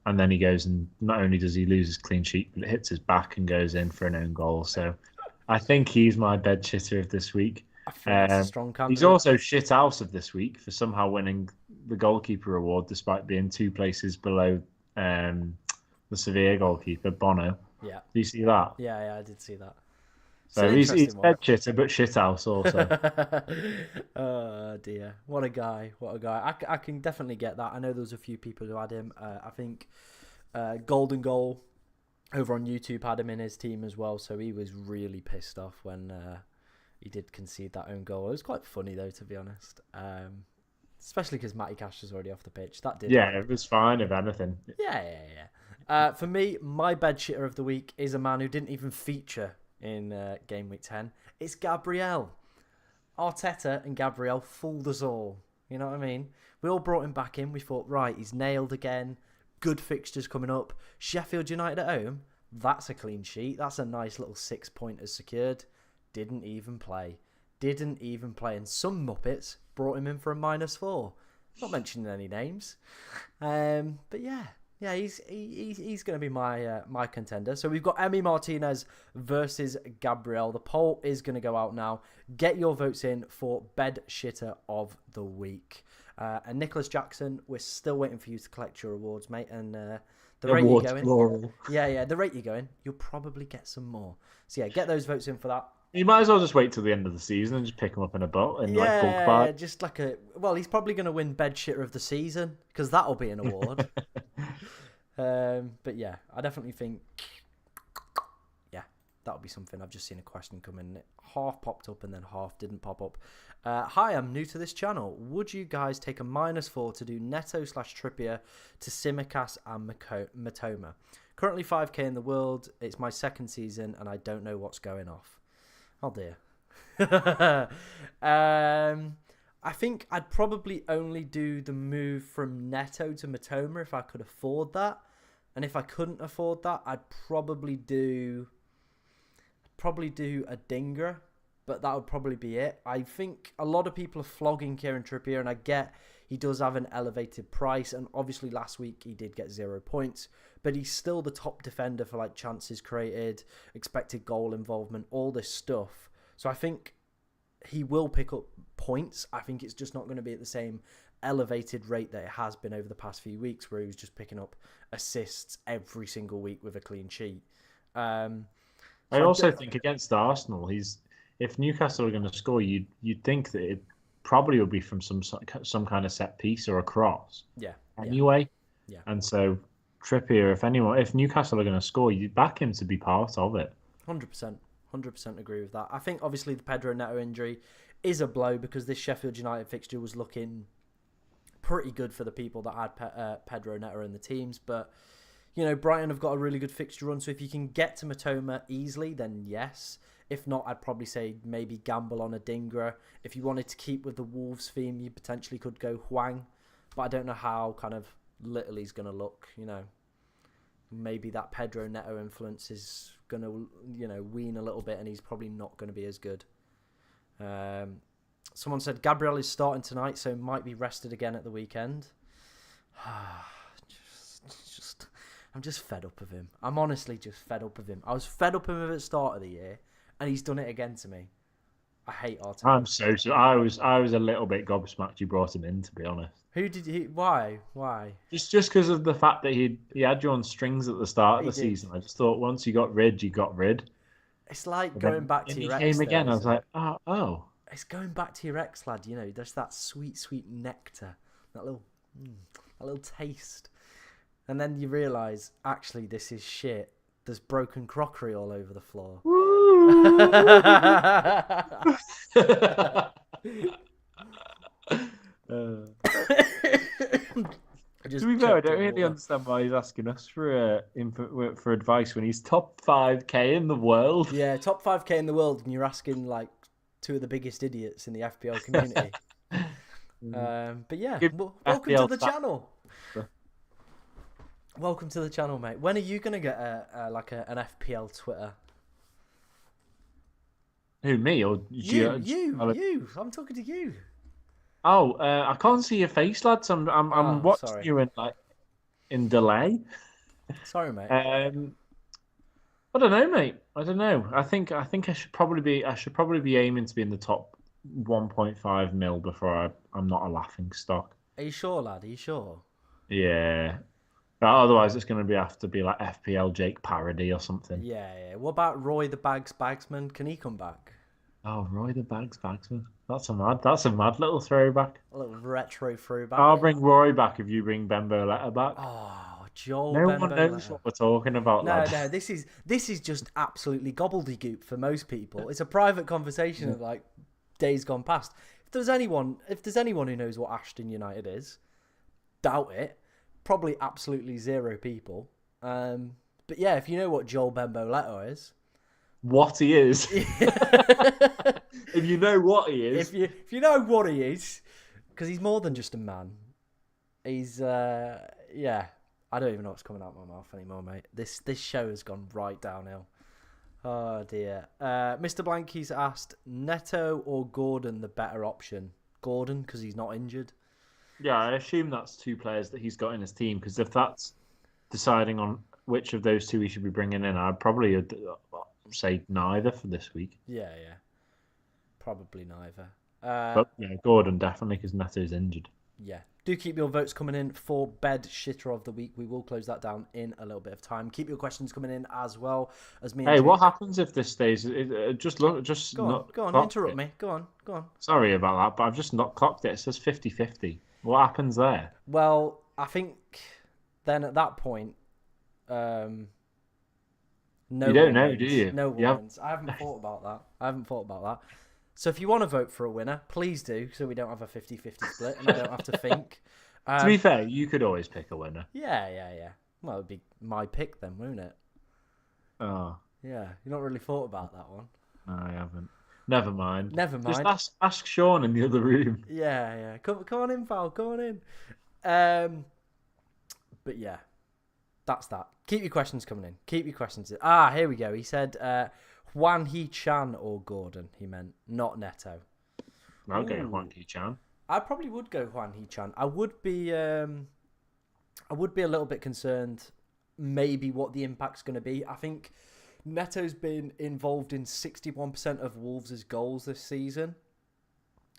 And then he goes and not only does he lose his clean sheet, but it hits his back and goes in for an own goal. So I think he's my bed shitter of this week. I think that's a strong candidate. He's also shit house of this week for somehow winning the goalkeeper award despite being 2 places below the Sevilla goalkeeper, Bono. Yeah. Do you see that? Yeah, I did see that. So he's bed shitter, but shit house also. Oh dear, what a guy! I can definitely get that. I know there was a few people who had him. I think Golden Goal over on YouTube had him in his team as well, so he was really pissed off when he did concede that own goal. It was quite funny though, to be honest. Especially because Matty Cash was already off the pitch. That did. Yeah, it was fine if anything. Yeah. For me, my bed shitter of the week is a man who didn't even feature in Game Week 10. It's Gabriel. Arteta and Gabriel fooled us all. You know what I mean? We all brought him back in. We thought, right, he's nailed again. Good fixtures coming up. Sheffield United at home. That's a clean sheet. That's a nice little 6-pointers secured. Didn't even play. And some Muppets brought him in for a -4. Not mentioning any names. But yeah, Yeah, he's going to be my contender. So we've got Emi Martinez versus Gabriel. The poll is going to go out now. Get your votes in for bed shitter of the week. And Nicholas Jackson, we're still waiting for you to collect your awards, mate. And the rate you're going, plural. yeah, the rate you're going, you'll probably get some more. So yeah, get those votes in for that. You might as well just wait till the end of the season and just pick him up in a boat and like bulk buy. Just like he's probably going to win bed shitter of the season because that'll be an award. But yeah, I definitely think, yeah, that'll be something. I've just seen a question come in. It half popped up and then half didn't pop up. Hi, I'm new to this channel. Would you guys take a -4 to do Neto/Trippier to Tsimikas and Matoma? Currently 5k in the world. It's my second season and I don't know what's going off. Oh dear. I think I'd probably only do the move from Neto to Matoma if I could afford that. And if I couldn't afford that, I'd probably do a Dinger, but that would probably be it. I think a lot of people are flogging Kieran Trippier, and I get he does have an elevated price, and obviously last week he did get 0 points, but he's still the top defender for like chances created, expected goal involvement, all this stuff. So I think he will pick up points. I think it's just not going to be at the same elevated rate that it has been over the past few weeks, where he was just picking up assists every single week with a clean sheet. I also think against Arsenal, if Newcastle are going to score, you'd think that it probably would be from some kind of set piece or a cross. Yeah. Anyway. Yeah. And so Trippier, if Newcastle are going to score, you'd back him to be part of it. 100%. 100% agree with that. I think obviously the Pedro Neto injury is a blow because this Sheffield United fixture was looking pretty good for the people that had Pedro Neto in the teams. But, you know, Brighton have got a really good fixture run. So if you can get to Matoma easily, then yes. If not, I'd probably say maybe gamble on a Dingra. If you wanted to keep with the Wolves theme, you potentially could go Hwang. But I don't know how kind of little he's going to look, you know. Maybe that Pedro Neto influence is going to, you know, wean a little bit and he's probably not going to be as good. Someone said Gabriel is starting tonight, so might be rested again at the weekend. I'm just fed up of him. I'm honestly just fed up of him. I was fed up of him at the start of the year, and he's done it again to me. I hate Arteta. I'm so I was a little bit gobsmacked you brought him in, to be honest. Who did he? Why? Just because of the fact that he had you on strings at the start of the season. I just thought once you got rid, you got rid. It's like going back to your ex. He came again. I was like, oh. It's going back to your ex, lad. You know, there's that sweet, sweet nectar, that little taste, and then you realise actually this is shit. There's broken crockery all over the floor. To be fair, I don't really understand why he's asking us for advice when he's top 5k in the world. Yeah, top 5k in the world, and you're asking like two of the biggest idiots in the FPL community. But yeah, welcome to the channel. Welcome to the channel, mate. When are you gonna get an FPL Twitter? Who, me or you? I'm talking to you. Oh, I can't see your face, lads. I'm watching you in delay. Sorry, mate. I don't know, mate. I don't know. I think I should probably be aiming to be in the top 1.5 mil before I'm not a laughing stock. Are you sure, lad? Are you sure? Yeah. But otherwise, it's going to have to be like FPL Jake parody or something. Yeah. What about Roy the Bagsman? Can he come back? Oh, Roy the Bagsman. That's a mad little throwback. A little retro throwback. I'll bring Roy back if you bring Ben Burletta back. Oh, Joel. No one knows what we're talking about. No. This is just absolutely gobbledygook for most people. It's a private conversation of like days gone past. If there's anyone who knows what Ashton United is, doubt it. Probably absolutely zero people. But yeah, if you know what Joel Bembo-Leto is, what he is, if you know what he is, if you know what he is, because he's more than just a man. He's yeah. I don't even know what's coming out of my mouth anymore, mate. This show has gone right downhill. Oh dear. Mr. Blanky's asked Neto or Gordon the better option. Gordon because he's not injured. Yeah, I assume that's two players that he's got in his team. Because if that's deciding on which of those two we should be bringing in, I'd probably say neither for this week. Yeah, probably neither. But yeah, Gordon definitely because Neto's injured. Yeah. Do keep your votes coming in for bed shitter of the week. We will close that down in a little bit of time. Keep your questions coming in as well as me and Jake. What happens if this stays? Go on, interrupt me. Go on. Sorry about that, but I've just not clocked it. It says 50-50. What happens there? Well, I think then at that point, no you don't one know, wins. do you? No one wins. I haven't thought about that. So if you want to vote for a winner, please do, so we don't have a 50-50 split and I don't have to think. To be fair, you could always pick a winner. Yeah. Well, it would be my pick then, won't it? Oh. Yeah, you've not really thought about that one. No, I haven't. Never mind. Just ask Sean in the other room. Yeah. Come on in, pal. Come on in. But yeah, that's that. Keep your questions coming in. Keep your questions in. Here we go. He said Juan He-Chan or Gordon, he meant, not Neto. I'll go Juan He-Chan. I probably would go Juan He-Chan. I would be a little bit concerned maybe what the impact's going to be. I think Neto's been involved in 61% of Wolves' goals this season.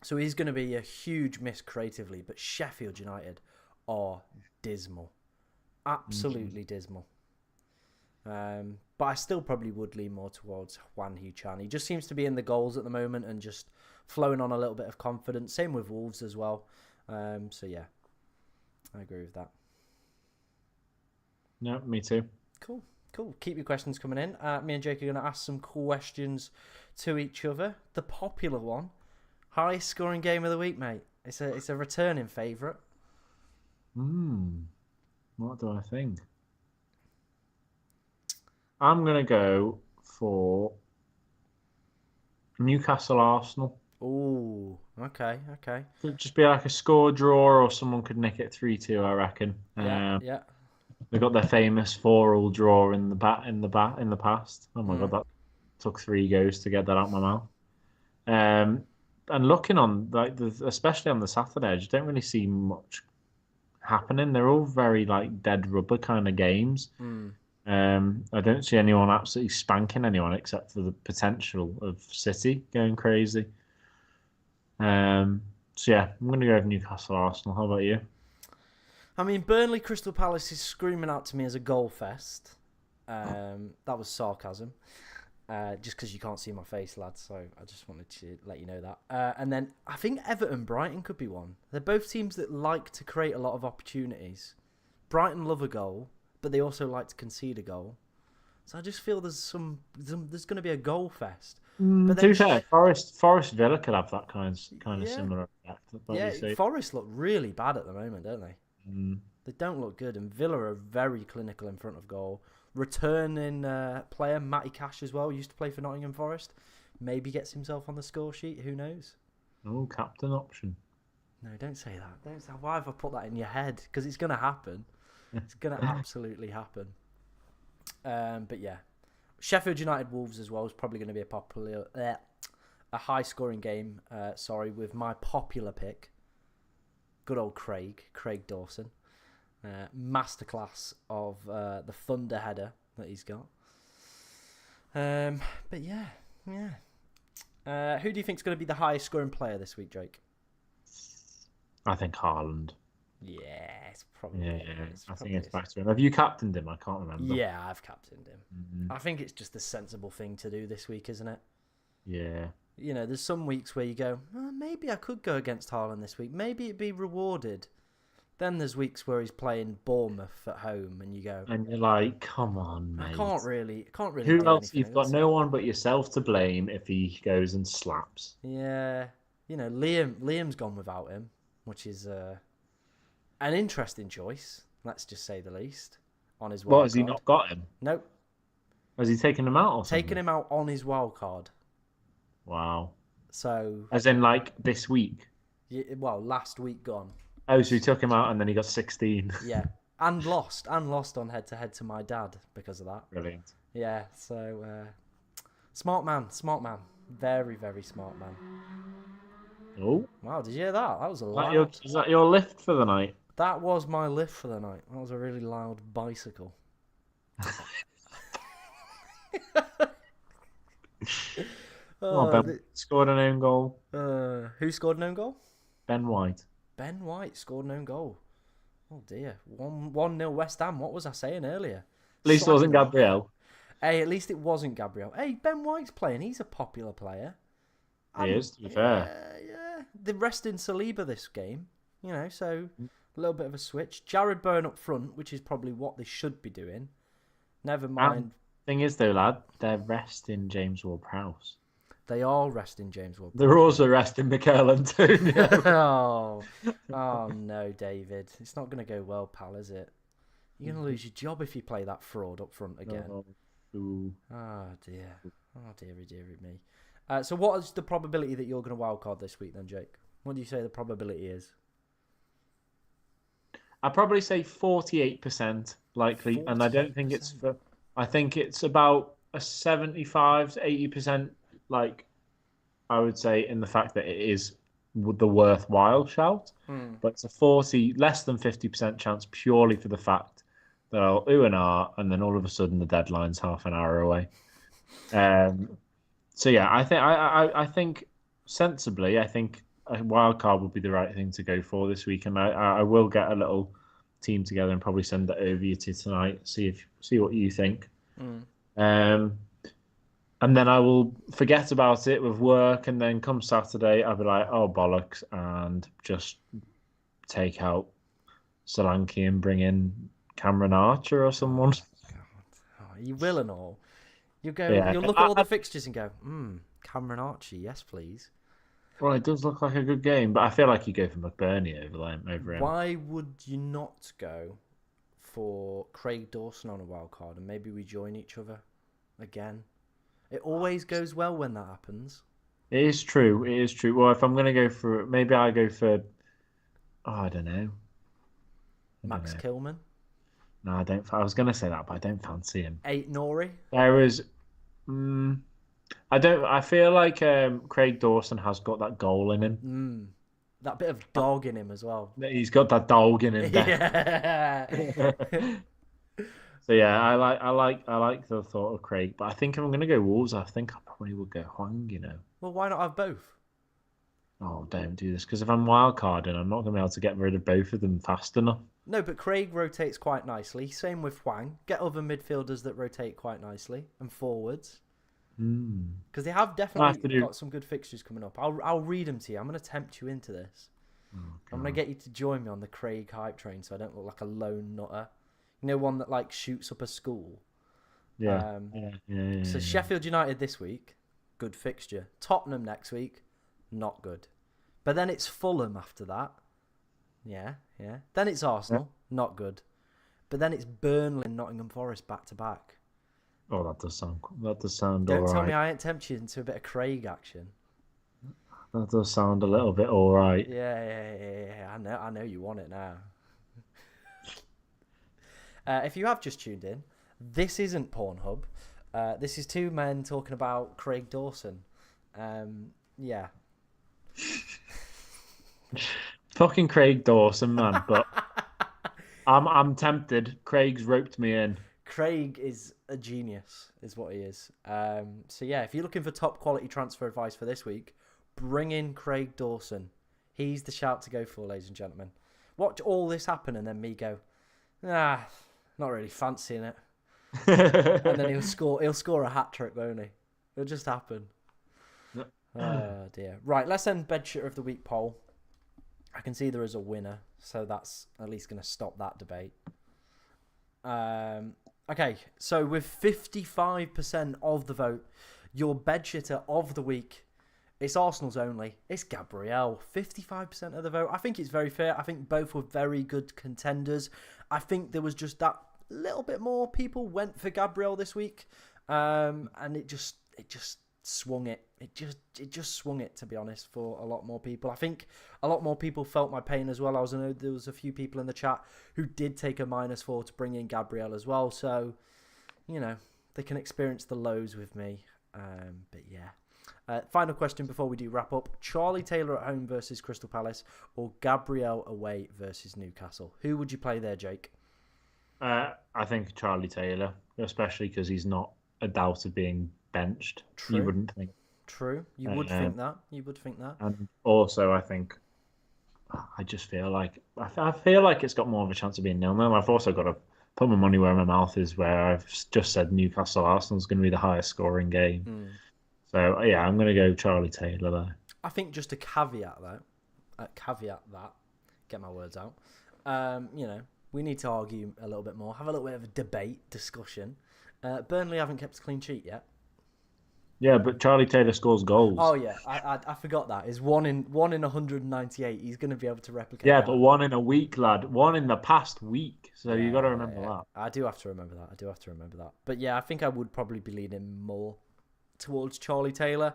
So he's going to be a huge miss creatively. But Sheffield United are dismal. Absolutely dismal. But I still probably would lean more towards Juan He-Chan. He just seems to be in the goals at the moment and just flowing on a little bit of confidence. Same with Wolves as well. So yeah, I agree with that. No, me too. Cool. Keep your questions coming in. Me and Jake are going to ask some questions to each other. The popular one, highest scoring game of the week, mate. It's a returning favourite. What do I think? I'm going to go for Newcastle Arsenal. Ooh, okay. Could just be like a score draw, or someone could nick it 3-2, I reckon. Yeah. They got their famous 4-4 draw in the past. Oh my god, that took 3 goes to get that out of my mouth. And looking on especially on the Saturday, I just don't really see much happening. They're all very like dead rubber kind of games. I don't see anyone absolutely spanking anyone except for the potential of City going crazy. So yeah, I'm going to go with Newcastle Arsenal. How about you? I mean, Burnley Crystal Palace is screaming out to me as a goal fest. That was sarcasm. Just because you can't see my face, lads. So I just wanted to let you know that. And then I think Everton Brighton could be one. They're both teams that like to create a lot of opportunities. Brighton love a goal, but they also like to concede a goal. So I just feel there's going to be a goal fest. But to be fair, Forest Villa could have that kind of similar effect. Forest look really bad at the moment, don't they? They don't look good, and Villa are very clinical in front of goal. Returning player Matty Cash as well, used to play for Nottingham Forest. Maybe gets himself on the score sheet. Who knows? Oh, captain option. No, don't say that. Don't say. Why have I put that in your head? Because it's going to happen. It's going to absolutely happen. But yeah, Sheffield United Wolves as well is probably going to be a high-scoring game. With my popular pick, good old Craig Dawson. Masterclass of the thunder header that he's got. But yeah. Who do you think is going to be the highest scoring player this week, Drake? I think Haaland. Yeah, it's probably. I think it's back to him. Have you captained him? I can't remember. Yeah, I've captained him. I think it's just the sensible thing to do this week, isn't it? Yeah. You know, there's some weeks where you go, maybe I could go against Haaland this week. Maybe it'd be rewarded. Then there's weeks where he's playing Bournemouth at home, and you go, and you're like, come on, mate. I can't really. Who else? You've got no one but yourself to blame if he goes and slaps. Yeah, you know, Liam's gone without him, which is an interesting choice. Let's just say the least. On his wild card. Has he not got him? Nope. Has he taken him out? Taken him out on his wild card. Wow. So. As in, like this week. Yeah, well, last week gone. Oh, so he took him out and then he got 16. Yeah, and lost on head-to-head to my dad because of that. Brilliant. Yeah, so smart man, very, very smart man. Oh, wow! Did you hear that? That was a lot. Is that your lift for the night? That was my lift for the night. That was a really loud bicycle. Well, Ben scored an own goal. Who scored an own goal? Ben White. Ben White scored an own goal. Oh dear. 1-0 West Ham. What was I saying earlier? At least it wasn't Gabriel. Hey, at least it wasn't Gabriel. Hey, Ben White's playing. He's a popular player. He is, to be fair. Yeah. They're resting Saliba this game, so a little bit of a switch. Jared Bowen up front, which is probably what they should be doing. Never mind. Thing is, though, lad, they're resting James Ward-Prowse. They are resting James Ward-Prowse. They're also resting Mikel Antonio. oh, no, David. It's not going to go well, pal, is it? You're going to lose your job if you play that fraud up front again. Oh, dear. Oh, dearie me. So what is the probability that you're going to wildcard this week then, Jake? What do you say the probability is? I'd probably say 48% likely, 48%. And I don't think it's for... I think it's about a 75 to 80%, I would say, in the fact that it is the worthwhile shout. But it's a less than 50% chance purely for the fact that I'll ooh and ah, and then all of a sudden the deadline's half an hour away. So yeah, I think sensibly, I think a wild card would be the right thing to go for this week, and I will get a little team together and probably send it over you to tonight. See what you think. And then I will forget about it with work, and then come Saturday I'll be like, oh bollocks, and just take out Solanke and bring in Cameron Archer or someone. Oh, you will and all. You'll look at all the fixtures and go, Cameron Archer, yes please. Well, it does look like a good game, but I feel like you go for McBurney over him. Why would you not go for Craig Dawson on a wild card and maybe we join each other again? It always goes well when that happens. It is true. Well, if I'm going to go for... Maybe I go for... Oh, I don't know. Max Kilman? No, I don't... I was going to say that, but I don't fancy him. 8 Nori? There is... I feel like Craig Dawson has got that goal in him. That bit of dog in him as well. He's got that dog in him. Yeah. So yeah, I like the thought of Craig, but I think if I'm going to go Wolves, I think I probably would go Hwang. Well, why not have both? Oh, don't do this, because if I'm wildcarding, I'm not going to be able to get rid of both of them fast enough. No, but Craig rotates quite nicely. Same with Hwang. Get other midfielders that rotate quite nicely and forwards. Because they have definitely got some good fixtures coming up. I'll read them to you. I'm going to tempt you into this. I'm going to get you to join me on the Craig hype train so I don't look like a lone nutter. One that shoots up a school. Yeah. So Sheffield United this week, good fixture. Tottenham next week, not good. But then it's Fulham after that. Yeah. Then it's Arsenal, not good. But then it's Burnley and Nottingham Forest back to back. Oh, that does sound Don't all right. tell me I ain't tempted you into a bit of Craig action. That does sound a little bit all right. Yeah. I know you want it now. If you have just tuned in, this isn't Pornhub. This is two men talking about Craig Dawson. Yeah. Fucking Craig Dawson, man. But I'm tempted. Craig's roped me in. Craig is a genius, is what he is. So yeah, if you're looking for top quality transfer advice for this week, bring in Craig Dawson. He's the shout to go for, ladies and gentlemen. Watch all this happen and then me go, not really fancying it. And then he'll score a hat-trick, won't he? It'll just happen. Oh dear. Right, let's end Bedshitter of the Week poll. I can see there is a winner, so that's at least going to stop that debate. Okay, so with 55% of the vote, your Bedshitter of the Week, it's Arsenal's only. It's Gabriel. 55% of the vote. I think it's very fair. I think both were very good contenders. I think there was just that little bit more people went for Gabriel this week, and it just swung it. It just swung it, to be honest, for a lot more people. I think a lot more people felt my pain as well. I know there was a few people in the chat who did take a -4 to bring in Gabriel as well. So, they can experience the lows with me. But yeah. Final question before we do wrap up. Charlie Taylor at home versus Crystal Palace or Gabriel away versus Newcastle? Who would you play there, Jake? I think Charlie Taylor, especially because he's not a doubt of being benched. True. You wouldn't think. True. You would think that. You would think that. And also, I just feel like I feel like it's got more of a chance of being 0-0. I've also got to put my money where my mouth is, where I've just said Newcastle Arsenal's going to be the highest scoring game. So yeah, I'm going to go Charlie Taylor there. I think just to caveat that, get my words out. We need to argue a little bit more, have a little bit of a debate, discussion. Burnley haven't kept a clean sheet yet. Yeah, but Charlie Taylor scores goals. Oh yeah, I forgot that. It's one in 198. He's going to be able to replicate. Yeah, that. but one in a week, lad. One in the past week. So you got to remember that. I do have to remember that. But yeah, I think I would probably be leaning more towards Charlie Taylor.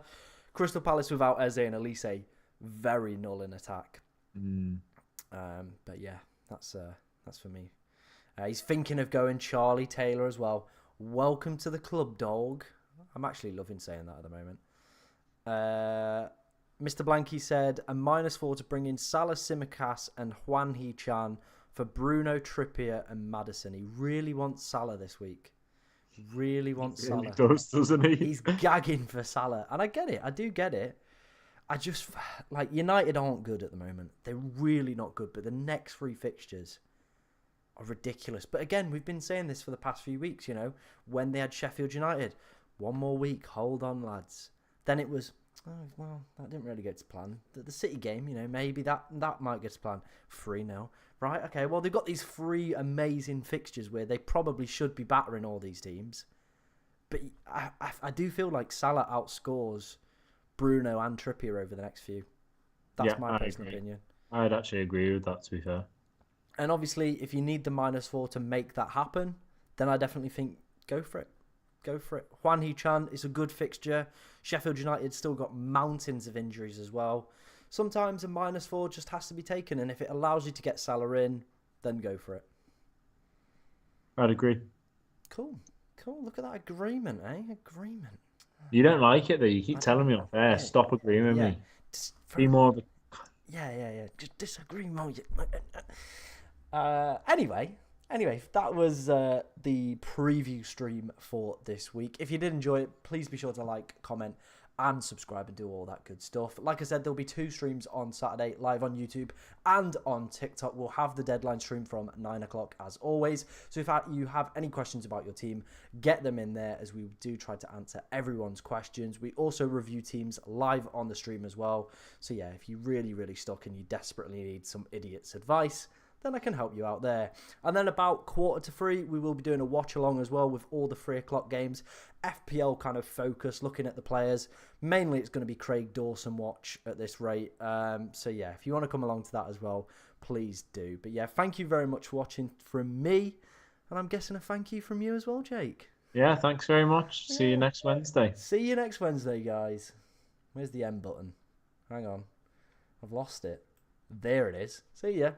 Crystal Palace without Eze and Elise, very null in attack. But yeah, that's for me. He's thinking of going Charlie Taylor as well. Welcome to the club, dog. I'm actually loving saying that at the moment. Mr. Blanky said a -4 to bring in Salah, Tsimikas and Juan He-Chan for Bruno, Trippier and Maddison. He really wants Salah this week. Really wants Salah. He does, doesn't he? He's gagging for Salah. And I get it. I do get it. I just, like, United aren't good at the moment. They're really not good. But the next 3 fixtures are ridiculous. But again, we've been saying this for the past few weeks, when they had Sheffield United. One more week. Hold on, lads. Then it was, that didn't really get to plan. The City game, maybe that might get to plan. 3-0. Right, okay, well, they've got these 3 amazing fixtures where they probably should be battering all these teams. But I do feel like Salah outscores Bruno and Trippier over the next few. That's my personal opinion. I'd actually agree with that, to be fair. And obviously, if you need the -4 to make that happen, then I definitely think go for it. Go for it. Juan He-Chan is a good fixture. Sheffield United still got mountains of injuries as well. Sometimes a -4 just has to be taken, and if it allows you to get Salah in, then go for it. I'd agree. Cool. Look at that agreement, eh? Agreement. You don't like it, though. You keep telling me off air. Stop agreeing with me. Be more of a... Yeah. Just disagree more. Anyway, that was the preview stream for this week. If you did enjoy it, please be sure to like, comment, and subscribe and do all that good stuff. Like I said, there'll be 2 streams on Saturday, live on YouTube and on TikTok. We'll have the deadline stream from 9 o'clock as always. So if you have any questions about your team, get them in there, as we do try to answer everyone's questions. We also review teams live on the stream as well. So yeah, if you're really, really stuck and you desperately need some idiot's advice, then I can help you out there. And then about 2:45, we will be doing a watch along as well with all the 3 o'clock games. FPL kind of focus, looking at the players. Mainly it's going to be Craig Dawson watch at this rate. So yeah, if you want to come along to that as well, please do. But yeah, thank you very much for watching from me. And I'm guessing a thank you from you as well, Jake. Yeah, thanks very much. See you next Wednesday. See you next Wednesday, guys. Where's the end button? Hang on. I've lost it. There it is. See ya.